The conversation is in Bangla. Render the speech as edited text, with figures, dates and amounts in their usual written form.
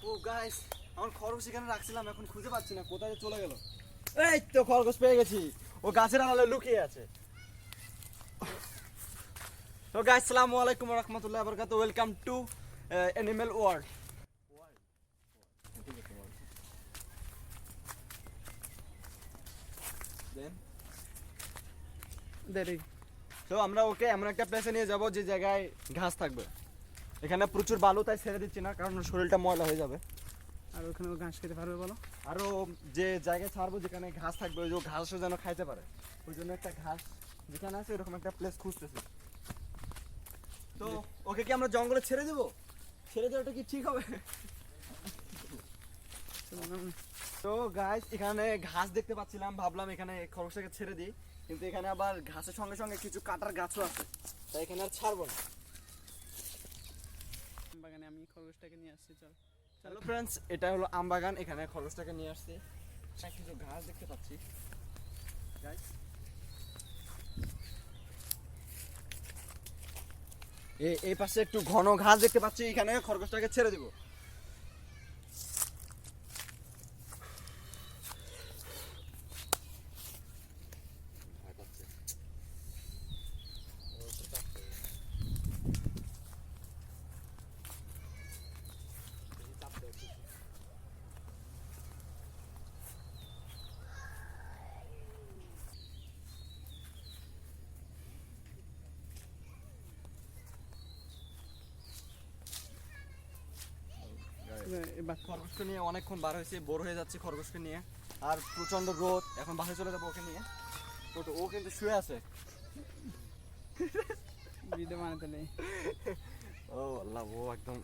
ও গাইস, আমার খরগোশ এখানে রাখছিলাম, এখন খুঁজে পাচ্ছি না, কোথায় চলে গেল। এই তো খরগোশ পেয়ে গেছি, ও গাছের আড়ালে লুকিয়ে আছে। তো গাইস, আসসালামু আলাইকুম ওয়া রাহমাতুল্লাহি ওয়া বারাকাতুহু, ওয়েলকাম টু অ্যানিমাল ওয়ার্ল্ড। তো আমরা ওকে এমন একটা প্লেসে নিয়ে যাব যে জায়গায় ঘাস থাকবে। এখানে প্রচুর বালু, তাই ছেড়ে দিচ্ছি না, কারণ ওর শরীরটা ময়লা হয়ে যাবে। আর ওখানে ও ঘাস খেতে পারবে বলো? আরও যে জায়গায় ছাড়বো যেখানে ঘাস থাকবে, ওই যে ঘাসও যেন খাইতে পারে, ওই জন্য একটা ঘাস যেখানে আছে এরকম একটা প্লেস খুঁজতেছি। তো ওকে কি আমরা জঙ্গলে ছেড়ে দেবো? ছেড়ে দেওয়াটা কি ঠিক হবে? তো গাইস, এখানে ঘাস দেখতে পাচ্ছিলাম, ভাবলাম এখানে খরগোশটাকে ছেড়ে দিই, কিন্তু এখানে আবার ঘাসের সঙ্গে সঙ্গে কিছু কাটার গাছও আছে, তাই এখানে আর ছাড়বো না। বাগানে আমি খরগোশটাকে নিয়ে আসছি, চল। হ্যালো ফ্রেন্ডস, এটা হলো আমবাগান, এখানে খরগোশটাকে নিয়ে আসছি। কিছু ঘাস দেখতে পাচ্ছি গাইস। এই পাশে একটু ঘন ঘাস দেখতে পাচ্ছি, এখানে খরগোশটাকে ছেড়ে দিব। খরগোশকে নিয়ে অনেকক্ষণ বার হয়েছে, বোর হয়ে যাচ্ছে খরগোশকে নিয়ে, আর প্রচন্ড রোদ, এখন বাসায় চলে যাবো ওকে নিয়ে। তো ও কিন্তু শুয়ে আছে। ভিডিও বানাতে নেই। ও আল্লাহ, ও একদম